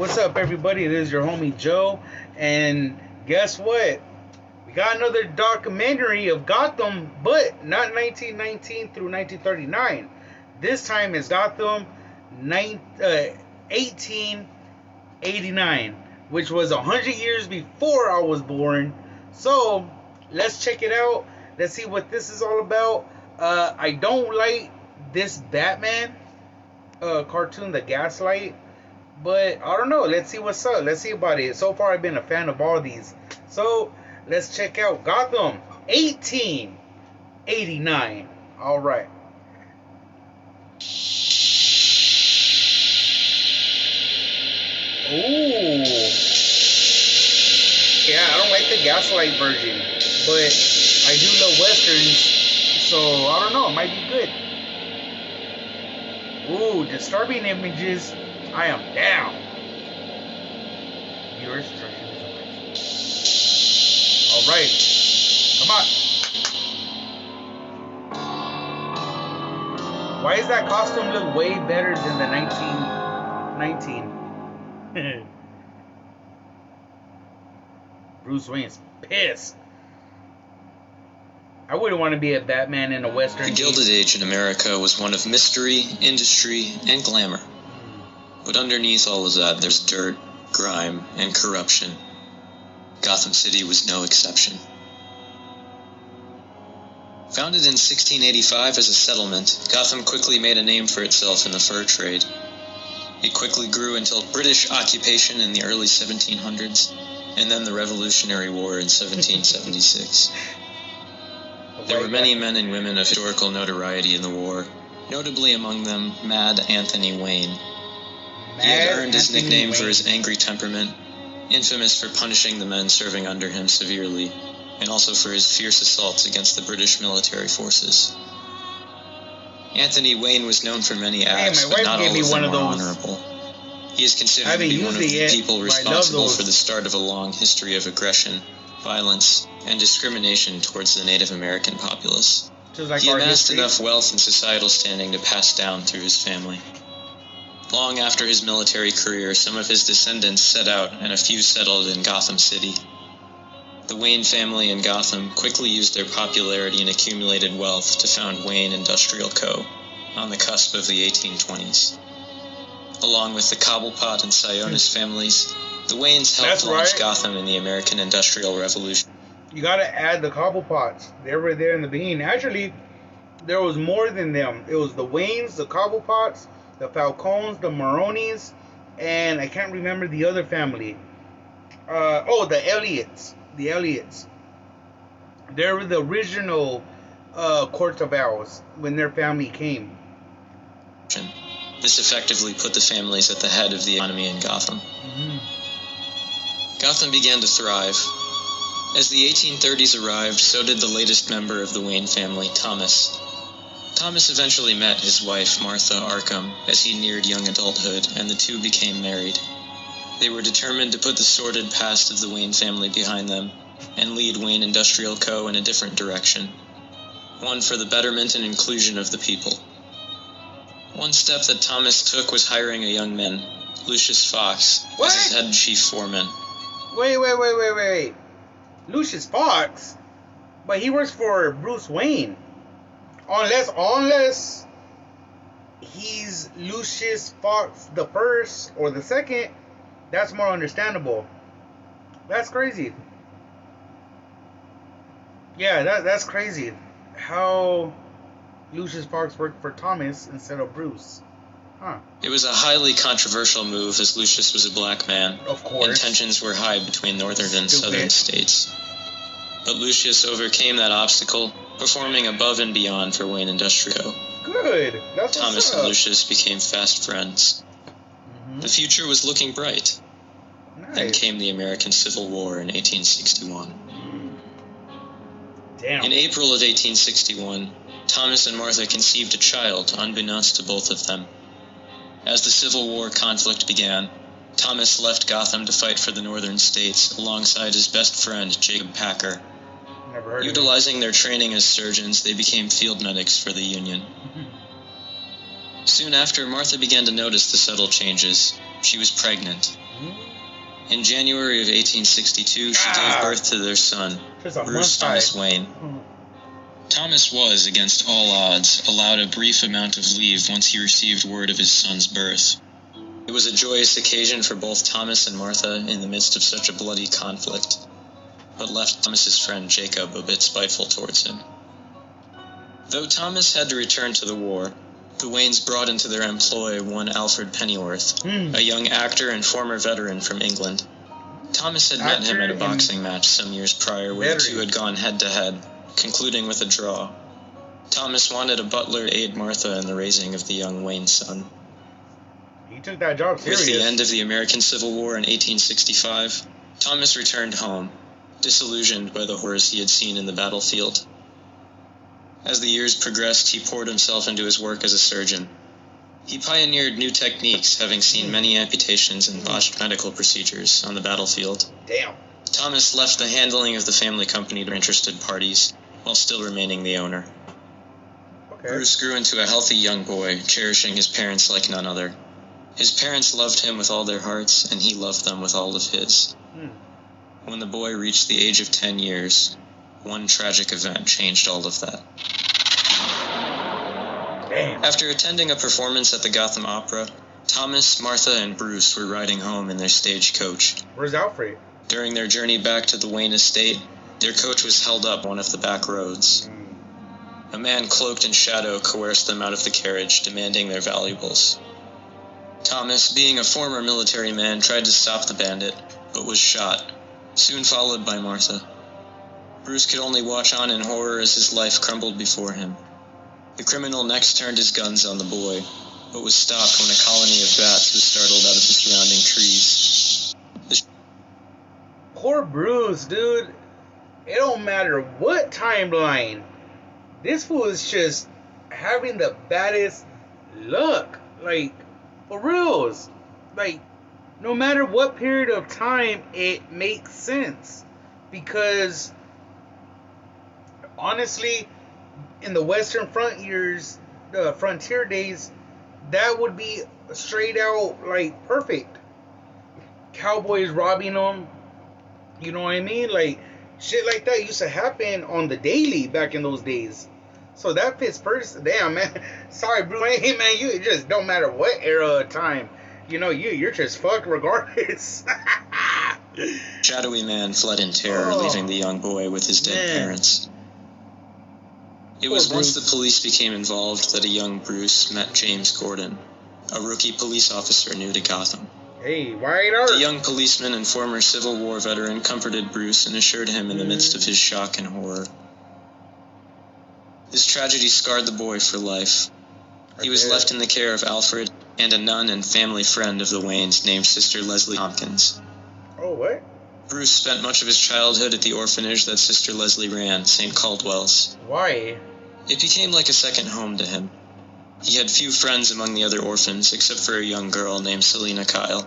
what's up, everybody? It is your homie Joe, and guess what? We got another documentary of Gotham, but not 1919 through 1939. This time it's Gotham 1889, which was 100 years before I was born. So let's check it out. Let's see what this is all about. I don't like this Batman cartoon, The Gaslight. But I don't know. Let's see what's up. Let's see about it. So far, I've been a fan of all these. So let's check out Gotham 1889. All right. Ooh. Yeah, I don't like the Gaslight version, but I do love westerns, so I don't know. It might be good. Ooh, disturbing images. I am down. Your instruction is amazing. Alright. Come on. Why does that costume look way better than the 1919? Bruce Wayne's pissed. I wouldn't want to be a Batman in a Western. The Gilded Age in America was one of mystery, industry, and glamour. But underneath all of that, there's dirt, grime, and corruption. Gotham City was no exception. Founded in 1685 as a settlement, Gotham quickly made a name for itself in the fur trade. It quickly grew until British occupation in the early 1700s, and then the Revolutionary War in 1776. There were many men and women of historical notoriety in the war, notably among them Mad Anthony Wayne. He had earned his nickname for his angry temperament, infamous for punishing the men serving under him severely, and also for his fierce assaults against the British military forces. Anthony Wayne was known for many acts, but not all of them were honorable. He is considered to be one of the people responsible for the start of a long history of aggression, violence, and discrimination towards the Native American populace. He amassed enough wealth and societal standing to pass down through his family. Long after his military career, some of his descendants set out and a few settled in Gotham City. The Wayne family in Gotham quickly used their popularity and accumulated wealth to found Wayne Industrial Co. on the cusp of the 1820s. Along with the Cobblepot and Sionis families, the Waynes helped launch Gotham in the American Industrial Revolution. You gotta add the Cobblepots. They were there in the beginning. Actually, there was more than them. It was the Waynes, the Cobblepots, the Falcones, the Maronis, and I can't remember the other family. The Elliots. The Elliots. They were the original Court of Owls when their family came. This effectively put the families at the head of the economy in Gotham. Gotham began to thrive. As the 1830s arrived, so did the latest member of the Wayne family, Thomas. Thomas eventually met his wife, Martha Arkham, as he neared young adulthood, and the two became married. They were determined to put the sordid past of the Wayne family behind them and lead Wayne Industrial Co. in a different direction, one for the betterment and inclusion of the people. One step that Thomas took was hiring a young man, Lucius Fox, as his head chief foreman. Wait. Lucius Fox? But he works for Bruce Wayne. Unless he's Lucius Fox the first or the second, that's more understandable. That's crazy. Yeah, that's crazy. How Lucius Fox worked for Thomas instead of Bruce. Huh. It was a highly controversial move as Lucius was a black man. Of course. And tensions were high between northern and southern states. But Lucius overcame that obstacle, performing above and beyond for Wayne Industrial. Good. That's Thomas and Lucius became fast friends. The future was looking bright. Nice. Then came the American Civil War in 1861. Damn. In April of 1861, Thomas and Martha conceived a child, unbeknownst to both of them. As the Civil War conflict began, Thomas left Gotham to fight for the northern states alongside his best friend, Jacob Packer. Utilizing their training as surgeons, they became field medics for the Union. Soon after, Martha began to notice the subtle changes. She was pregnant, In January of 1862, she gave birth to their son, Bruce Thomas Wayne. Thomas was, against all odds, allowed a brief amount of leave once he received word of his son's birth. It was a joyous occasion for both Thomas and Martha in the midst of such a bloody conflict, but left Thomas's friend Jacob a bit spiteful towards him. Though Thomas had to return to the war, the Waynes brought into their employ one Alfred Pennyworth, a young actor and former veteran from England. Thomas had met him at a boxing match some years prior where the two had gone head-to-head, concluding with a draw. Thomas wanted a butler to aid Martha in the raising of the young Wayne son. He took that job serious. With the end of the American Civil War in 1865, Thomas returned home, disillusioned by the horrors he had seen in the battlefield. As the years progressed, he poured himself into his work as a surgeon. He pioneered new techniques, having seen many amputations and botched medical procedures on the battlefield. Damn. Thomas left the handling of the family company to interested parties, while still remaining the owner. Okay. Bruce grew into a healthy young boy, cherishing his parents like none other. His parents loved him with all their hearts, and he loved them with all of his. When the boy reached the age of 10 years, one tragic event changed all of that. Damn. After attending a performance at the Gotham Opera, Thomas, Martha, and Bruce were riding home in their stagecoach. Where's Alfred? During their journey back to the Wayne estate, their coach was held up one of the back roads. A man cloaked in shadow coerced them out of the carriage, demanding their valuables. Thomas, being a former military man, tried to stop the bandit, but was shot, soon followed by Martha. Bruce could only watch on in horror as his life crumbled before him. The criminal next turned his guns on the boy, but was stopped when a colony of bats was startled out of the surrounding trees. Poor Bruce, dude. It don't matter what timeline. This fool is just having the baddest luck. Like, for reals. Like, no matter what period of time, it makes sense. Because, honestly, in the Western frontier days, that would be straight out, like, perfect. Cowboys robbing them. You know what I mean? Like, shit like that used to happen on the daily back in those days. So that fits first. Damn, man. Sorry, bro. Hey, man, you just don't matter what era of time. You know, you're just fucked regardless. Shadowy man fled in terror, leaving the young boy with his dead parents. It was once the police became involved that a young Bruce met James Gordon, a rookie police officer new to Gotham. Hey, White Art. The young policeman and former Civil War veteran comforted Bruce and assured him in the midst of his shock and horror. This tragedy scarred the boy for life. He was left in the care of Alfred and a nun and family friend of the Waynes named Sister Leslie Tompkins. Oh, what? Bruce spent much of his childhood at the orphanage that Sister Leslie ran, St. Caldwell's. Why? It became like a second home to him. He had few friends among the other orphans, except for a young girl named Selina Kyle.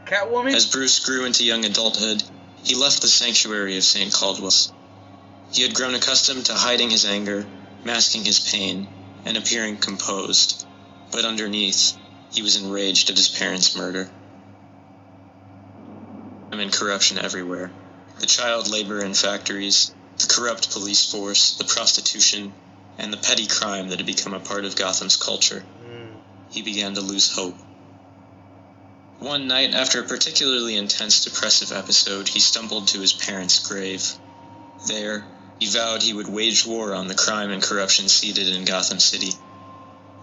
Catwoman? As Bruce grew into young adulthood, he left the sanctuary of St. Caldwell's. He had grown accustomed to hiding his anger, masking his pain, and appearing composed. But underneath, he was enraged at his parents' murder. And corruption everywhere. The child labor in factories, the corrupt police force, the prostitution, and the petty crime that had become a part of Gotham's culture. He began to lose hope. One night, after a particularly intense depressive episode, he stumbled to his parents' grave. There, he vowed he would wage war on the crime and corruption seated in Gotham City.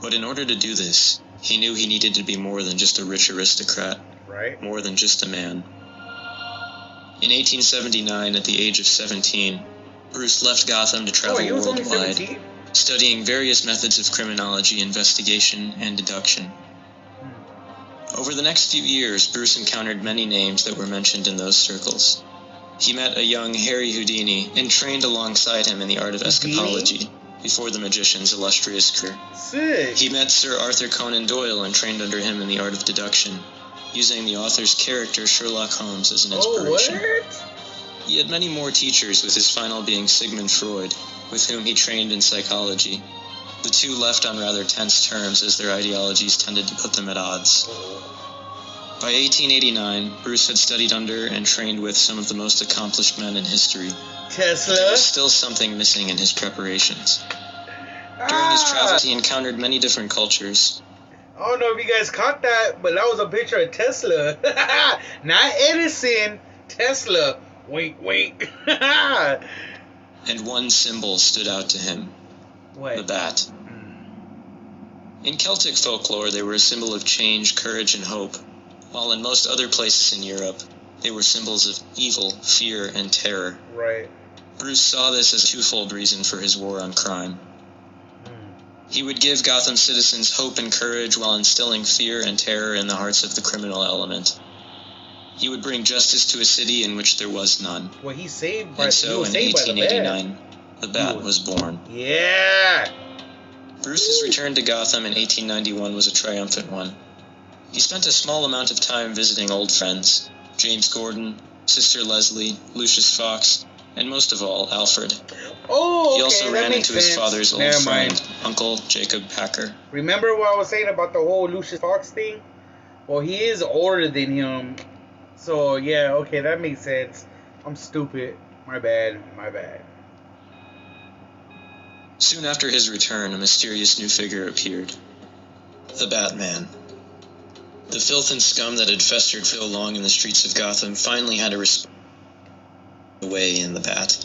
But in order to do this, he knew he needed to be more than just a rich aristocrat. Right. More than just a man. In 1879, at the age of 17, Bruce left Gotham to travel worldwide, studying various methods of criminology, investigation, and deduction. Over the next few years, Bruce encountered many names that were mentioned in those circles. He met a young Harry Houdini and trained alongside him in the art of escapology before the magician's illustrious career. Sick. He met Sir Arthur Conan Doyle and trained under him in the art of deduction, using the author's character Sherlock Holmes as an inspiration. Oh, what? He had many more teachers, with his final being Sigmund Freud, with whom he trained in psychology. The two left on rather tense terms as their ideologies tended to put them at odds. By 1889, Bruce had studied under and trained with some of the most accomplished men in history. Tesla. There was still something missing in his preparations. During his travels, he encountered many different cultures. I don't know if you guys caught that, but that was a picture of Tesla. Not Edison, Tesla. Wink, wink. And one symbol stood out to him. What? The bat. In Celtic folklore, they were a symbol of change, courage, and hope, while in most other places in Europe, they were symbols of evil, fear, and terror. Right. Bruce saw this as a twofold reason for his war on crime. He would give Gotham citizens hope and courage while instilling fear and terror in the hearts of the criminal element. He would bring justice to a city in which there was none. Well, he saved by, and so in 1889, the bat was born. Yeah! Bruce's return to Gotham in 1891 was a triumphant one. He spent a small amount of time visiting old friends, James Gordon, Sister Leslie, Lucius Fox, and most of all, Alfred. Oh, okay, he also ran into sense. his father's old Never friend, mind. Uncle Jacob Packer. Remember what I was saying about the whole Lucius Fox thing? Well, he is older than him. So, yeah, okay, that makes sense. I'm stupid. My bad. Soon after his return, a mysterious new figure appeared. The Batman. The filth and scum that had festered so long in the streets of Gotham finally had a way in the Bat.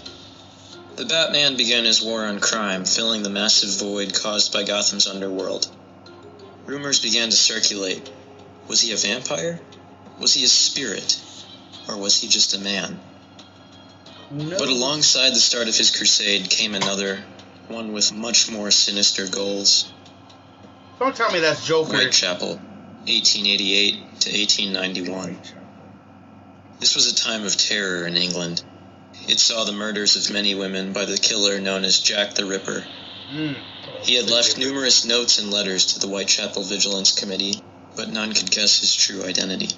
The Batman began his war on crime, filling the massive void caused by Gotham's underworld. Rumors began to circulate. Was he a vampire? Was he a spirit? Or was he just a man? No. But alongside the start of his crusade came another, one with much more sinister goals. Don't tell me that's Joker. Whitechapel, 1888 to 1891. This was a time of terror in England. It saw the murders of many women by the killer known as Jack the Ripper. He had left numerous notes and letters to the Whitechapel Vigilance Committee, but none could guess his true identity.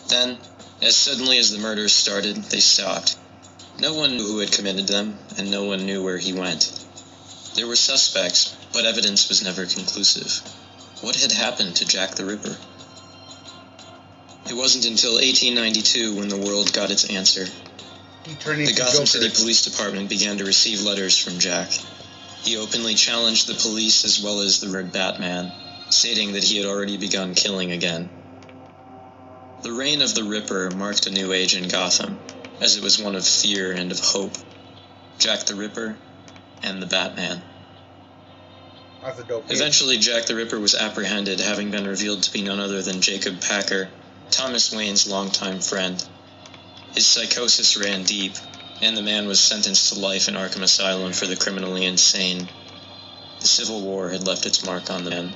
Then, as suddenly as the murders started, they stopped. No one knew who had committed them, and no one knew where he went. There were suspects, but evidence was never conclusive. What had happened to Jack the Ripper? It wasn't until 1892 when the world got its answer. The Gotham City Police Department began to receive letters from Jack. He openly challenged the police as well as the Red Batman, stating that he had already begun killing again. The reign of the Ripper marked a new age in Gotham, as it was one of fear and of hope. Jack the Ripper and the Batman. That's a dope Eventually, Jack the Ripper was apprehended, having been revealed to be none other than Jacob Packer, Thomas Wayne's longtime friend. His psychosis ran deep, and the man was sentenced to life in Arkham Asylum for the criminally insane. The Civil War had left its mark on the man.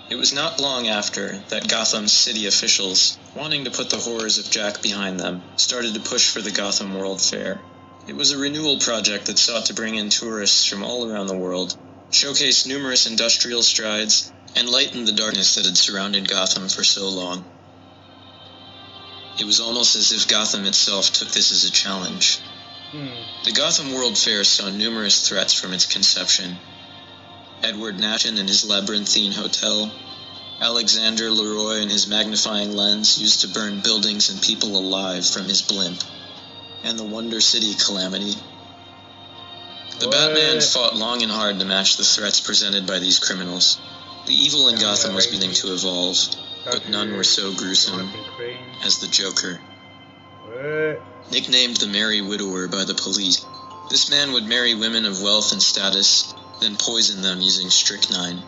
It was not long after that Gotham city officials, wanting to put the horrors of Jack behind them, started to push for the Gotham World Fair. It was a renewal project that sought to bring in tourists from all around the world, showcase numerous industrial strides, and lighten the darkness that had surrounded Gotham for so long. It was almost as if Gotham itself took this as a challenge. The Gotham World Fair saw numerous threats from its conception. Edward Nashon and his labyrinthine hotel, Alexander Leroy and his magnifying lens used to burn buildings and people alive from his blimp, and the Wonder City calamity. The Batman fought long and hard to match the threats presented by these criminals. The evil in Gotham was beginning to evolve, but none were so gruesome as the Joker. Nicknamed the Merry Widower by the police, this man would marry women of wealth and status, then poison them using strychnine.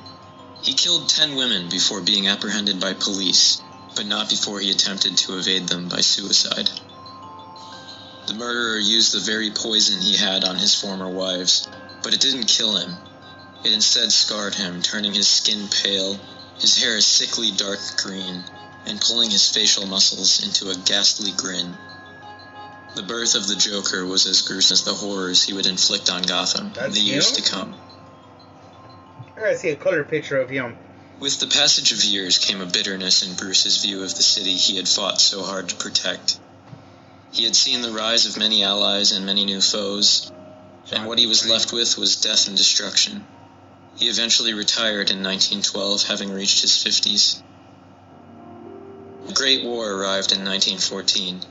He killed 10 women before being apprehended by police, but not before he attempted to evade them by suicide. The murderer used the very poison he had on his former wives, but it didn't kill him. It instead scarred him, turning his skin pale, his hair a sickly dark green, and pulling his facial muscles into a ghastly grin. The birth of the Joker was as gruesome as the horrors he would inflict on Gotham in the years to come. I gotta see a color picture of him. With the passage of years came a bitterness in Bruce's view of the city he had fought so hard to protect. He had seen the rise of many allies and many new foes, and what he was left with was death and destruction. He eventually retired in 1912, having reached his 50s. The Great War arrived in 1914.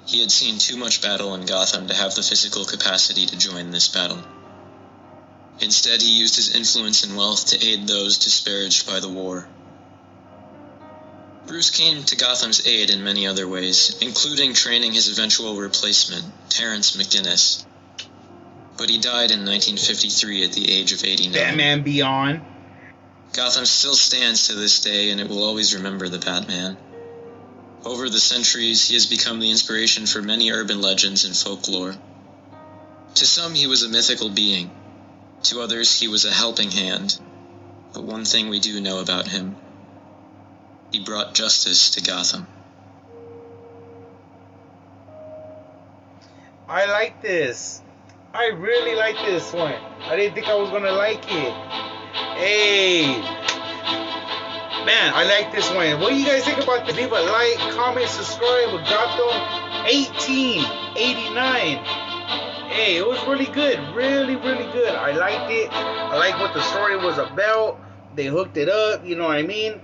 He had seen too much battle in Gotham to have the physical capacity to join this battle. Instead, he used his influence and wealth to aid those disparaged by the war. Bruce came to Gotham's aid in many other ways, including training his eventual replacement, Terrence McGinnis. But he died in 1953 at the age of 89. Batman Beyond. Gotham still stands to this day, and it will always remember the Batman. Over the centuries, he has become the inspiration for many urban legends and folklore. To some, he was a mythical being. To others, he was a helping hand. But one thing we do know about him: he brought justice to Gotham. I like this. I really like this one. I didn't think I was gonna like it. Hey, man, I like this one. What do you guys think about this? Leave a like, comment, subscribe. With Gotham 1889. Hey, it was really good. Really, really good. I liked it. I like what the story was about. They hooked it up. You know what I mean?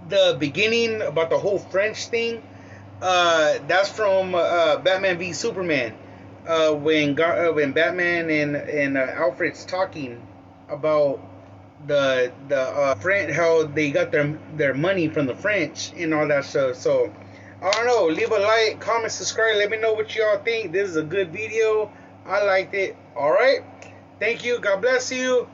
The beginning about the whole French thing. That's from Batman v Superman. When Batman and Alfred's talking about the French, how they got their money from the French and all that stuff. So I don't know. Leave a like, comment, subscribe. Let me know what y'all think. This is a good video. I liked it. All right. Thank you. God bless you.